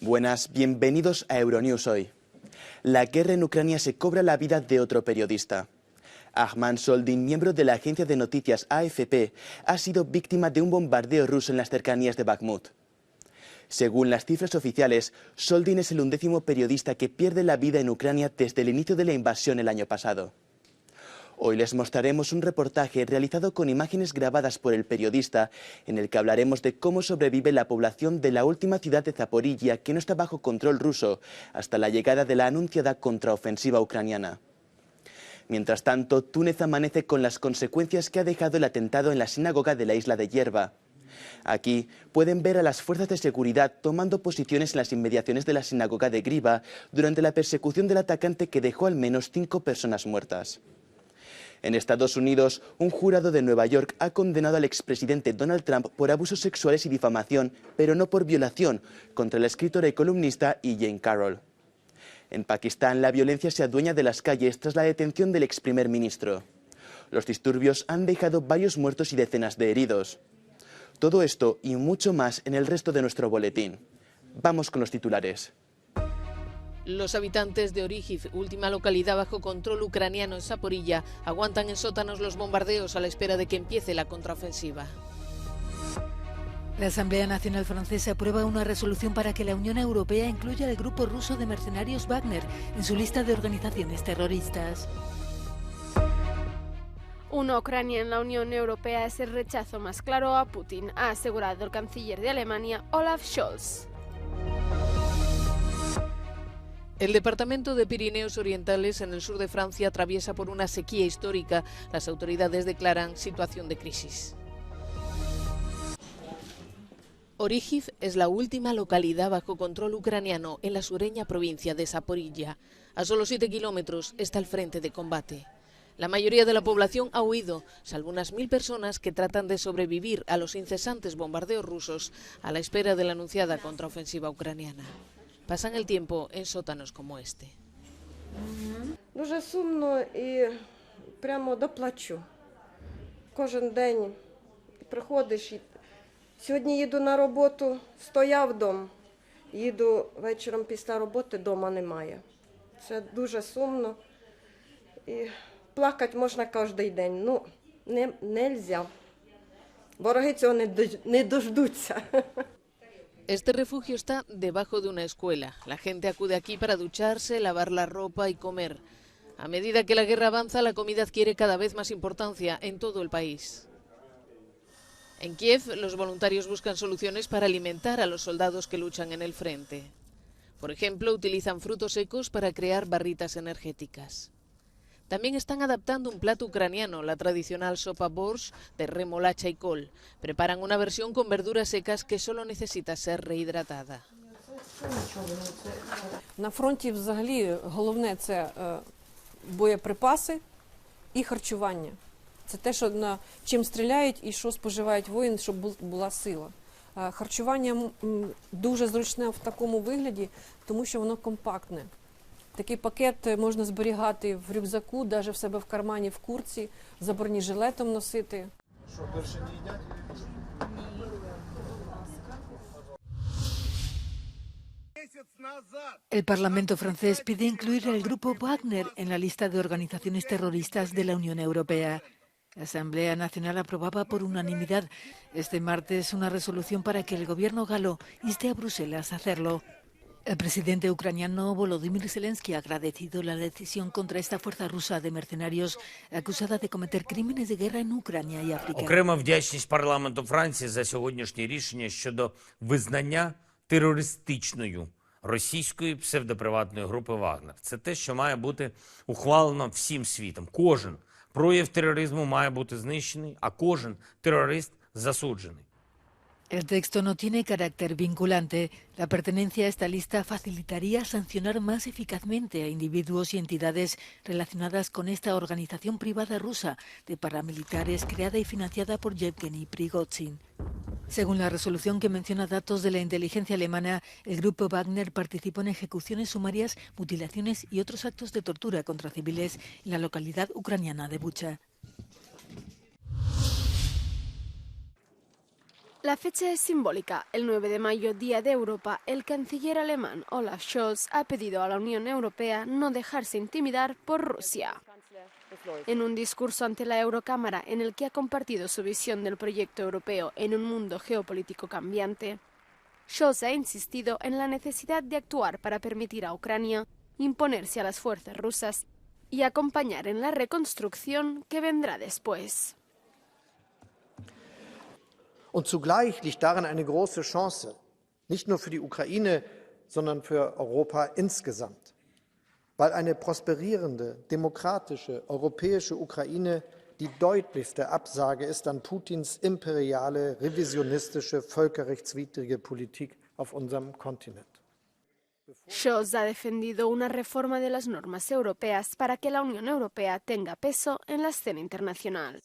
Buenas, bienvenidos a Euronews hoy. La guerra en Ucrania se cobra la vida de otro periodista. Ahman Soldin, miembro de la agencia de noticias AFP, ha sido víctima de un bombardeo ruso en las cercanías de Bakhmut. Según las cifras oficiales, Soldin es el 11º periodista que pierde la vida en Ucrania desde el inicio de la invasión el año pasado. Hoy les mostraremos un reportaje realizado con imágenes grabadas por el periodista, en el que hablaremos de cómo sobrevive la población de la última ciudad de Zaporilla, que no está bajo control ruso, hasta la llegada de la anunciada contraofensiva ucraniana. Mientras tanto, Túnez amanece con las consecuencias que ha dejado el atentado en la sinagoga de la isla de Yerba. Aquí pueden ver a las fuerzas de seguridad tomando posiciones en las inmediaciones de la sinagoga de Griba durante la persecución del atacante, que dejó al menos 5 personas muertas. En Estados Unidos, un jurado de Nueva York ha condenado al expresidente Donald Trump por abusos sexuales y difamación, pero no por violación, contra la escritora y columnista E. Jean Carroll. En Pakistán, la violencia se adueña de las calles tras la detención del ex primer ministro. Los disturbios han dejado varios muertos y decenas de heridos. Todo esto y mucho más en el resto de nuestro boletín. Vamos con los titulares. Los habitantes de Oríjiv, última localidad bajo control ucraniano en Zaporilla, aguantan en sótanos los bombardeos a la espera de que empiece la contraofensiva. La Asamblea Nacional Francesa aprueba una resolución para que la Unión Europea incluya al grupo ruso de mercenarios Wagner en su lista de organizaciones terroristas. Una Ucrania en la Unión Europea es el rechazo más claro a Putin, ha asegurado el canciller de Alemania, Olaf Scholz. El departamento de Pirineos Orientales, en el sur de Francia, atraviesa por una sequía histórica. Las autoridades declaran situación de crisis. Oríjiv es la última localidad bajo control ucraniano en la sureña provincia de Zaporilla. A solo 7 kilómetros está el frente de combate. La mayoría de la población ha huido, salvo unas 1000 personas que tratan de sobrevivir a los incesantes bombardeos rusos a la espera de la anunciada contraofensiva ucraniana. Pasan el tiempo en sótanos como este. Дуже сумно і прямо до плачу. Кожен день приходиш. Сьогодні їду на роботу, стояв вдома. Їду вечором після роботи, дома немає. Це дуже сумно. І плакати можна кожен день. Ну, нельзя. Вороги цього не дождуться. Este refugio está debajo de una escuela. La gente acude aquí para ducharse, lavar la ropa y comer. A medida que la guerra avanza, la comida adquiere cada vez más importancia en todo el país. En Kiev, los voluntarios buscan soluciones para alimentar a los soldados que luchan en el frente. Por ejemplo, utilizan frutos secos para crear barritas energéticas. También están adaptando un plato ucraniano, la tradicional sopa borscht de remolacha y col. Preparan una versión con verduras secas que solo necesita ser rehidratada. На фронті взагалі головне це боєприпаси і харчування. Це те, що чим стріляють і що споживають воїни, щоб була сила. Харчування дуже зручне в такому вигляді, тому що воно компактне. Такий пакет можна зберігати в рюкзаку, навіть в себе в кармані, в куртці, за бронежилетом носити. Що, перше не їдять? El Parlamento francés pide incluir al grupo Wagner en la lista de organizaciones terroristas de la Unión Europea. La Asamblea Nacional aprobaba por unanimidad este martes una resolución para que el gobierno galo inste a Bruselas a hacerlo. El presidente ucraniano Volodymyr Zelensky ha agradecido la decisión contra esta fuerza rusa de mercenarios acusada de cometer crímenes de guerra en Ucrania y África. Окрема вдячність парламенту Франції за сьогоднішнє рішення щодо визнання терористичною російської псевдоприватної групи «Вагнер». Це те, що має бути ухвалено всім світом. Кожен прояв тероризму має бути знищений, а кожен терорист засуджений. El texto no tiene carácter vinculante. La pertenencia a esta lista facilitaría sancionar más eficazmente a individuos y entidades relacionadas con esta organización privada rusa de paramilitares creada y financiada por Yevgeny Prigozhin. Según la resolución que menciona datos de la inteligencia alemana, el grupo Wagner participó en ejecuciones sumarias, mutilaciones y otros actos de tortura contra civiles en la localidad ucraniana de Bucha. La fecha es simbólica. El 9 de mayo, Día de Europa, el canciller alemán Olaf Scholz ha pedido a la Unión Europea no dejarse intimidar por Rusia. En un discurso ante la Eurocámara en el que ha compartido su visión del proyecto europeo en un mundo geopolítico cambiante, Scholz ha insistido en la necesidad de actuar para permitir a Ucrania imponerse a las fuerzas rusas y acompañar en la reconstrucción que vendrá después. Und zugleich liegt darin eine große Chance, nicht nur für die Ukraine, sondern für Europa insgesamt. Weil eine prosperierende, demokratische, europäische Ukraine die deutlichste Absage ist an Putins imperiale, revisionistische, völkerrechtswidrige Politik auf unserem Kontinent. Scholz ha defendido una reforma de las normas europeas para que la Unión Europea tenga peso en la escena internacional.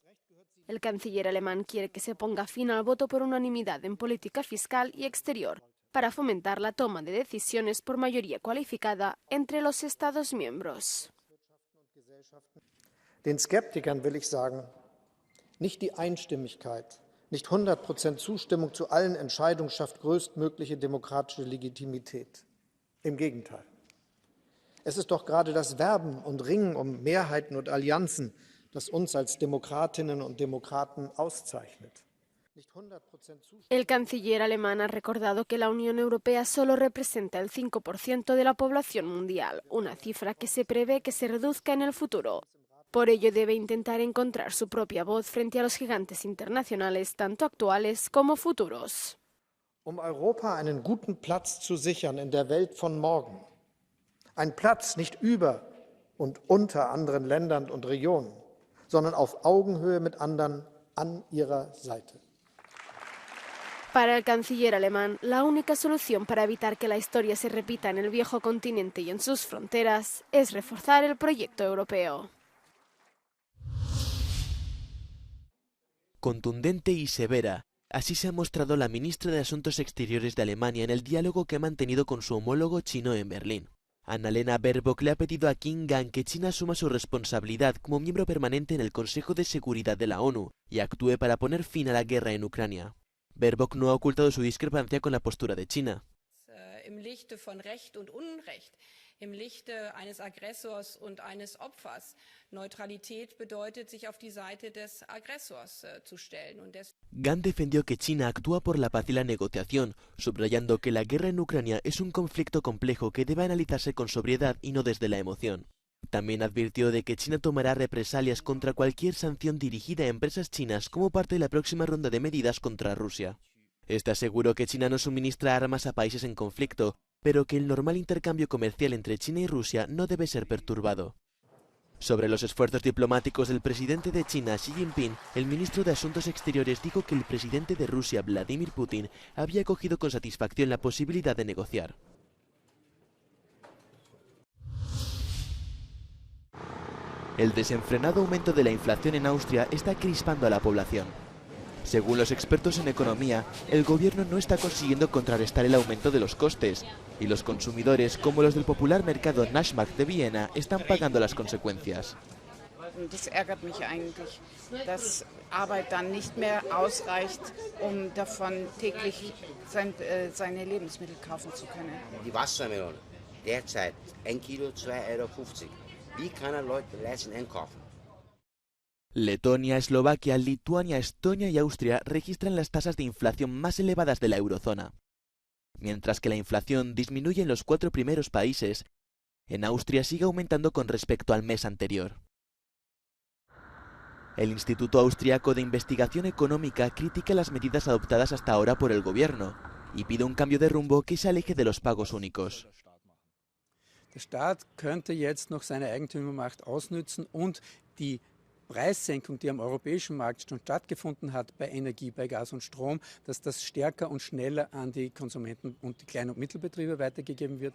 El canciller alemán quiere que se ponga fin al voto por unanimidad en política fiscal y exterior para fomentar la toma de decisiones por mayoría cualificada entre los Estados miembros. Den Skeptikern will ich sagen, nicht die Einstimmigkeit, nicht 100% Zustimmung zu allen Entscheidungen schafft größtmögliche demokratische Legitimität. Im Gegenteil. Es ist doch gerade das Werben und Ringen um Mehrheiten und Allianzen, das uns als Demokratinnen und Demokraten auszeichnet. El canciller alemán ha recordado que la Unión Europea solo representa el 5% de la población mundial, una cifra que se prevé que se reduzca en el futuro. Por ello debe intentar encontrar su propia voz frente a los gigantes internacionales, tanto actuales como futuros. Um Europa einen guten Platz zu sichern in der Welt von morgen, ein Platz nicht über und unter anderen Ländern und Regionen, sondern auf Augenhöhe mit anderen an ihrer Seite. Para el canciller alemán, la única solución para evitar que la historia se repita en el viejo continente y en sus fronteras es reforzar el proyecto europeo. Contundente y severa, así se ha mostrado la ministra de Asuntos Exteriores de Alemania en el diálogo que ha mantenido con su homólogo chino en Berlín. Annalena Baerbock le ha pedido a Qin Gang que China asuma su responsabilidad como miembro permanente en el Consejo de Seguridad de la ONU y actúe para poner fin a la guerra en Ucrania. Baerbock no ha ocultado su discrepancia con la postura de China. Im Lichte von Recht und Unrecht, im Lichte eines Aggressors und eines Opfers. Neutralität bedeutet, sich auf die Seite des Aggressors zu stellen. Gang defendió que China actúa por la paz y la negociación, subrayando que la guerra en Ucrania es un conflicto complejo que debe analizarse con sobriedad y no desde la emoción. También advirtió de que China tomará represalias contra cualquier sanción dirigida a empresas chinas como parte de la próxima ronda de medidas contra Rusia. Este aseguró que China no suministra armas a países en conflicto, pero que el normal intercambio comercial entre China y Rusia no debe ser perturbado. Sobre los esfuerzos diplomáticos del presidente de China, Xi Jinping, el ministro de Asuntos Exteriores dijo que el presidente de Rusia, Vladimir Putin, había acogido con satisfacción la posibilidad de negociar. El desenfrenado aumento de la inflación en Austria está crispando a la población. Según los expertos en economía, el gobierno no está consiguiendo contrarrestar el aumento de los costes, y los consumidores, como los del popular mercado Naschmarkt de Viena, están pagando las consecuencias. Das ärgert mich eigentlich, dass Arbeit dann nicht mehr ausreicht, davon täglich seine Lebensmittel kaufen zu können. Die Wassermelone, derzeit 1 Kilo 2,50 €. Wie kann er Leute leisten einkaufen? Letonia, Eslovaquia, Lituania, Estonia y Austria registran las tasas de inflación más elevadas de la eurozona. Mientras que la inflación disminuye en los 4 primeros países, en Austria sigue aumentando con respecto al mes anterior. El Instituto Austriaco de Investigación Económica critica las medidas adoptadas hasta ahora por el gobierno y pide un cambio de rumbo que se aleje de los pagos únicos. Der Staat könnte jetzt noch seine Eigentümermacht ausnützen und die Preissenkung, die am europäischen Markt schon stattgefunden hat bei Energie, bei Gas und Strom, dass das stärker und schneller an die Konsumenten und die Klein- und Mittelbetriebe weitergegeben wird.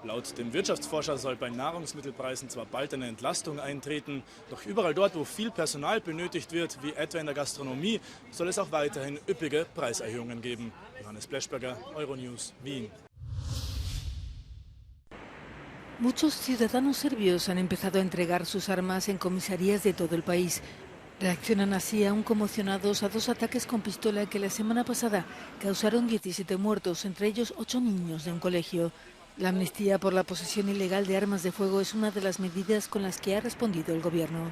Laut dem Wirtschaftsforscher soll bei Nahrungsmittelpreisen zwar bald eine Entlastung eintreten, doch überall dort, wo viel Personal benötigt wird, wie etwa in der Gastronomie, soll es auch weiterhin üppige Preiserhöhungen geben. Johannes Bleschberger, Euronews, Wien. Muchos ciudadanos serbios han empezado a entregar sus armas en comisarías de todo el país. Reaccionan así aún conmocionados a 2 ataques con pistola que la semana pasada causaron 17 muertos, entre ellos 8 niños de un colegio. La amnistía por la posesión ilegal de armas de fuego es una de las medidas con las que ha respondido el gobierno.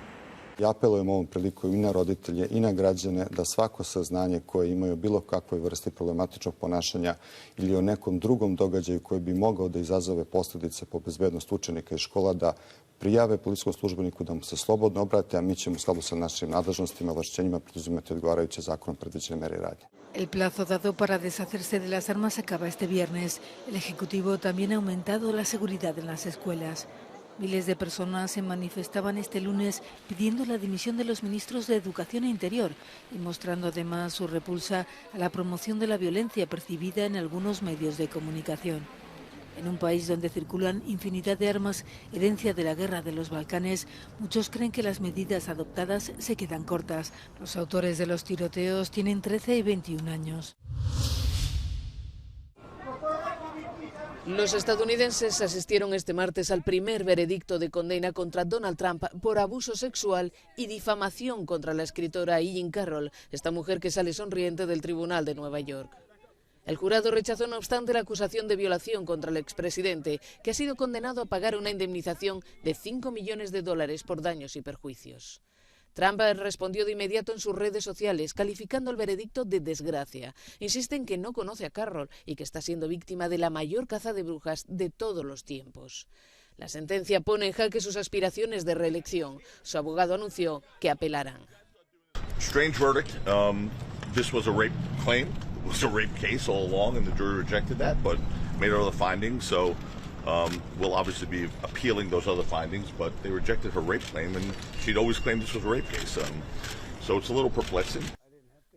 Ja apelujem ovom priliku i na roditelje i na građane da svako saznanje koje imaju bilo kakvoj vrsti problematičnog ponašanja ili o nekom drugom događaju koji bi mogao da izazove posljedice po bezbednost učenika i škola da prijave policijskom službeniku, da mu se slobodno obrate, a mi ćemo u skladu sa našim nadležnostima i ovlašćenjima preduzimati odgovarajuće zakonom predviđene mere i radnje. El plazo dado para deshacerse de las armas acaba este viernes. El Ejecutivo también ha aumentado la seguridad en las escuelas. Miles de personas se manifestaban este lunes pidiendo la dimisión de los ministros de Educación e Interior y mostrando además su repulsa a la promoción de la violencia percibida en algunos medios de comunicación. En un país donde circulan infinidad de armas, herencia de la guerra de los Balcanes, muchos creen que las medidas adoptadas se quedan cortas. Los autores de los tiroteos tienen 13 y 21 años. Los estadounidenses asistieron este martes al primer veredicto de condena contra Donald Trump por abuso sexual y difamación contra la escritora Jean Carroll, esta mujer que sale sonriente del Tribunal de Nueva York. El jurado rechazó, no obstante, la acusación de violación contra el expresidente, que ha sido condenado a pagar una indemnización de $5 millones por daños y perjuicios. Trump respondió de inmediato en sus redes sociales, calificando el veredicto de desgracia. Insiste en que no conoce a Carroll y que está siendo víctima de la mayor caza de brujas de todos los tiempos. La sentencia pone en jaque sus aspiraciones de reelección. Su abogado anunció que apelarán. Strange verdict. This was a rape claim. It was a rape case all along, and the jury rejected that, but made other findings. So we'll obviously be appealing those other findings, but they rejected her rape claim, and she'd always claimed this was a rape case. So it's a little perplexing.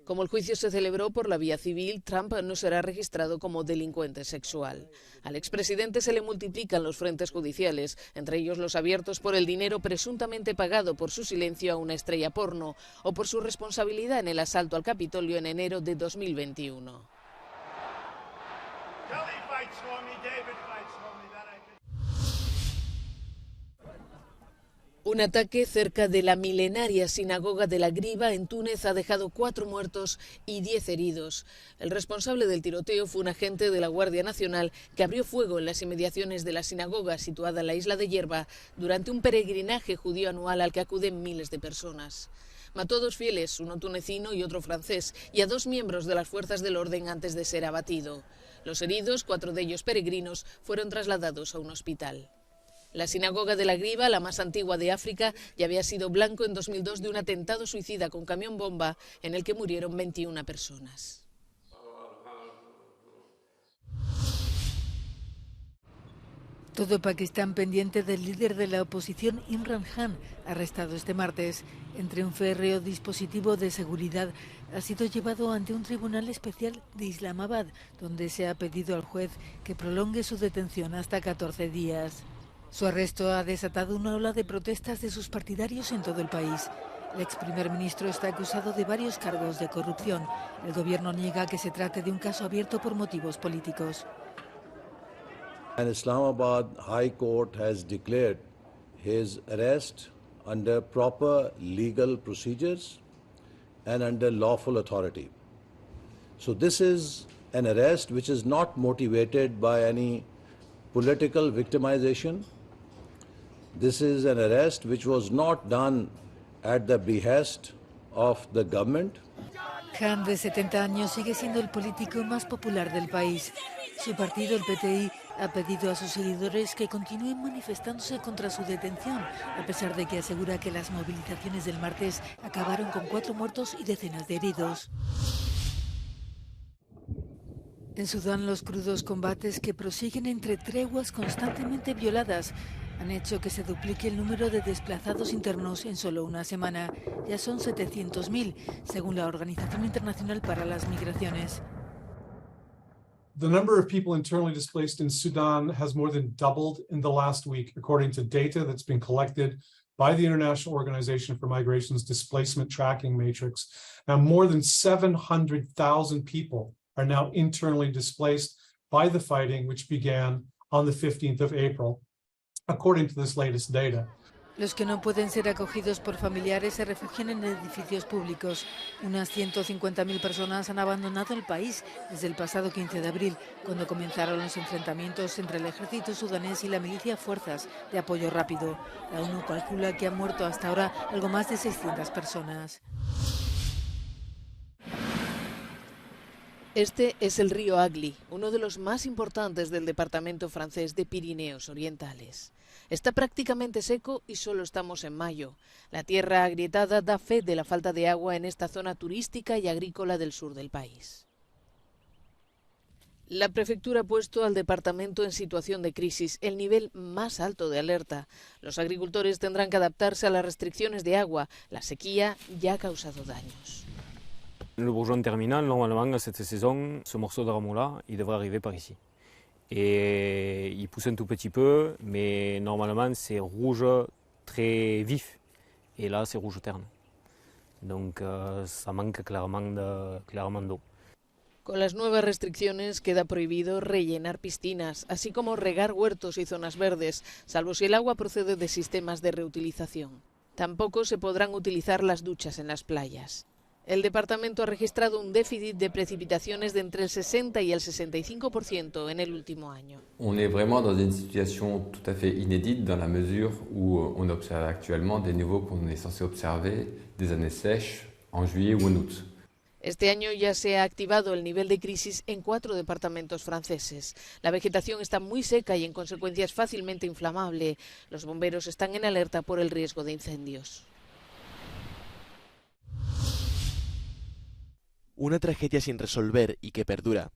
Como el juicio se celebró por la vía civil, Trump no será registrado como delincuente sexual. Al expresidente se le multiplican los frentes judiciales, entre ellos los abiertos por el dinero presuntamente pagado por su silencio a una estrella porno o por su responsabilidad en el asalto al Capitolio en enero de 2021. Un ataque cerca de la milenaria sinagoga de la Griva en Túnez ha dejado 4 muertos y 10 heridos. El responsable del tiroteo fue un agente de la Guardia Nacional que abrió fuego en las inmediaciones de la sinagoga situada en la isla de Yerba durante un peregrinaje judío anual al que acuden miles de personas. Mató a 2 fieles, uno tunecino y otro francés, y a 2 miembros de las fuerzas del orden antes de ser abatido. Los heridos, 4 de ellos peregrinos, fueron trasladados a un hospital. La sinagoga de la Griva, la más antigua de África, ya había sido blanco en 2002 de un atentado suicida con camión bomba en el que murieron 21 personas. Todo Pakistán pendiente del líder de la oposición Imran Khan, arrestado este martes. Entre un férreo dispositivo de seguridad ha sido llevado ante un tribunal especial de Islamabad, donde se ha pedido al juez que prolongue su detención hasta 14 días. Su arresto ha desatado una ola de protestas de sus partidarios en todo el país. El ex primer ministro está acusado de varios cargos de corrupción. El gobierno niega que se trate de un caso abierto por motivos políticos. And Islamabad High Court has declared his arrest under proper legal procedures and under lawful authority. So this is an arrest which is not motivated by any political victimization. This is an arrest which was not done at the behest of the government. Khan, de 70 años, sigue siendo el político más popular del país. Su partido, el PTI, ha pedido a sus seguidores que continúen manifestándose contra su detención, a pesar de que asegura que las movilizaciones del martes acabaron con 4 muertos y decenas de heridos. En Sudán, los crudos combates que prosiguen entre treguas constantemente violadas han hecho que se duplique el número de desplazados internos en solo una semana. Ya son 700.000, según la Organización Internacional para las Migraciones. The number of people internally displaced in Sudan has more than doubled in the last week, according to data that's been collected by the International Organization for Migration's Displacement Tracking Matrix. Now, more than 700,000 people are now internally displaced by the fighting, which began on the 15th of April, according to this latest data. Los que no pueden ser acogidos por familiares se refugian en edificios públicos. Unas 150.000 personas han abandonado el país desde el pasado 15 de abril, cuando comenzaron los enfrentamientos entre el ejército sudanés y la milicia Fuerzas de Apoyo Rápido. La ONU calcula que han muerto hasta ahora algo más de 600 personas. Este es el río Agly, uno de los más importantes del departamento francés de Pirineos Orientales. Está prácticamente seco y solo estamos en mayo. La tierra agrietada da fe de la falta de agua en esta zona turística y agrícola del sur del país. La prefectura ha puesto al departamento en situación de crisis, el nivel más alto de alerta. Los agricultores tendrán que adaptarse a las restricciones de agua. La sequía ya ha causado daños. Le bourgeon en terminale, normalement, cette saison, ce morceau de rameau-là, il devrait arriver par ici. Et il pousse un tout petit peu, mais normalement, c'est rouge très vif. Et là, c'est rouge terne. Donc, ça manque clairement d'eau. Con las nuevas restricciones queda prohibido rellenar piscinas, así como regar huertos y zonas verdes, salvo si el agua procede de sistemas de reutilización. Tampoco se podrán utilizar las duchas en las playas. El departamento ha registrado un déficit de precipitaciones de entre el 60 y el 65% en el último año. On est vraiment dans une situation tout à fait inédite dans la mesure où on observe actuellement des niveaux qu'on est censé observer des années sèches en juillet ou en août. Este año ya se ha activado el nivel de crisis en 4 departamentos franceses. La vegetación está muy seca y en consecuencia es fácilmente inflamable. Los bomberos están en alerta por el riesgo de incendios. Una tragedia sin resolver y que perdura.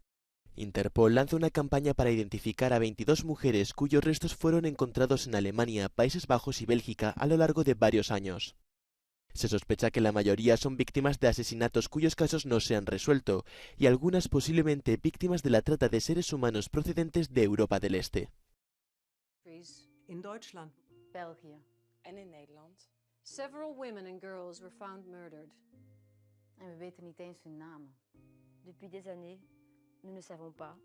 Interpol lanza una campaña para identificar a 22 mujeres cuyos restos fueron encontrados en Alemania, Países Bajos y Bélgica a lo largo de varios años. Se sospecha que la mayoría son víctimas de asesinatos cuyos casos no se han resuelto, y algunas posiblemente víctimas de la trata de seres humanos procedentes de Europa del Este. In Deutschland, België en in Nederland. Several women and girls were found murdered. En we weten niet eens hun namen. Depuis des années, nous ne savons pas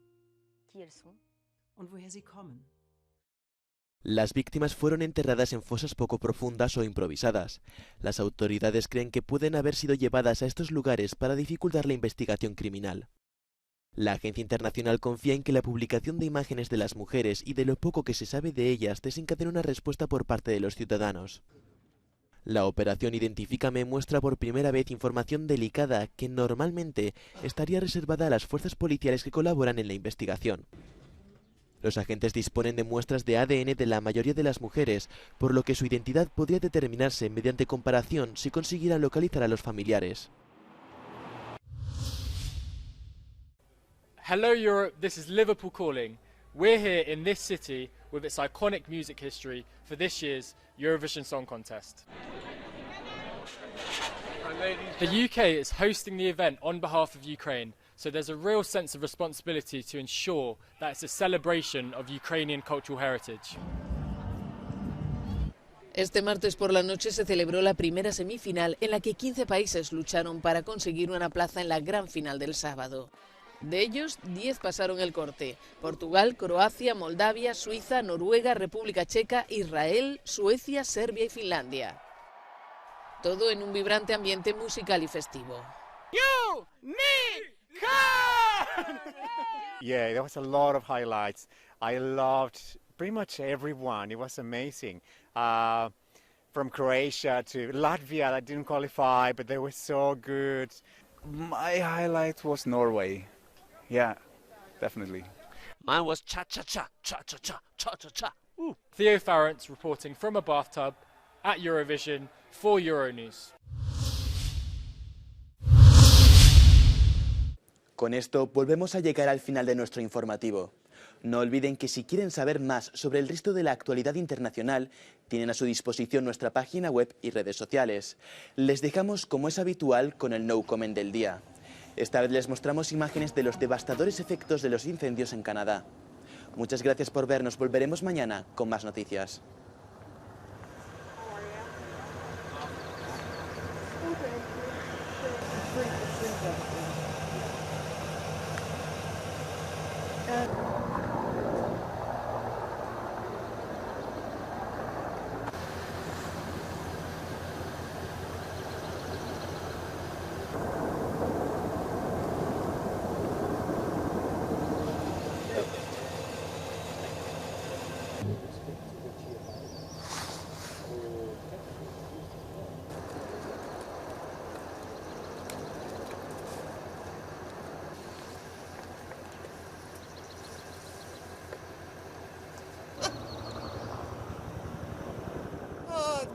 qui elles sont. Und woher sie kommen. Las víctimas fueron enterradas en fosas poco profundas o improvisadas. Las autoridades creen que pueden haber sido llevadas a estos lugares para dificultar la investigación criminal. La agencia internacional confía en que la publicación de imágenes de las mujeres y de lo poco que se sabe de ellas desencadene una respuesta por parte de los ciudadanos. La operación Identifícame muestra por primera vez información delicada que normalmente estaría reservada a las fuerzas policiales que colaboran en la investigación. Los agentes disponen de muestras de ADN de la mayoría de las mujeres, por lo que su identidad podría determinarse mediante comparación si consiguieran localizar a los familiares. Hello Europe, this is Liverpool calling. We're here in this city with its iconic music history for this year's Eurovision Song Contest. The UK is hosting the event on behalf of Ukraine, so there's a real sense of responsibility to ensure that it's a celebration of Ukrainian cultural heritage. Este martes por la noche se celebró la primera semifinal en la que 15 países lucharon para conseguir una plaza en la gran final del sábado. De ellos, 10 pasaron el corte: Portugal, Croacia, Moldavia, Suiza, Noruega, República Checa, Israel, Suecia, Serbia y Finlandia. Todo en un vibrante ambiente musical y festivo. Yeah, there was a lot of highlights. I loved pretty much everyone. It was amazing. From Croatia to Latvia that didn't qualify, but they were so good. My highlight was Norway. Yeah, definitely. Mine was cha-cha-cha, cha-cha-cha, cha-cha-cha. Theo Farrance reporting from a bathtub at Eurovision for Euronews. Con esto volvemos a llegar al final de nuestro informativo. No olviden que si quieren saber más sobre el resto de la actualidad internacional, tienen a su disposición nuestra página web y redes sociales. Les dejamos, como es habitual, con el No Comment del día. Esta vez les mostramos imágenes de los devastadores efectos de los incendios en Canadá. Muchas gracias por vernos. Volveremos mañana con más noticias.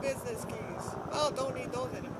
Business keys. Oh, don't need those anymore.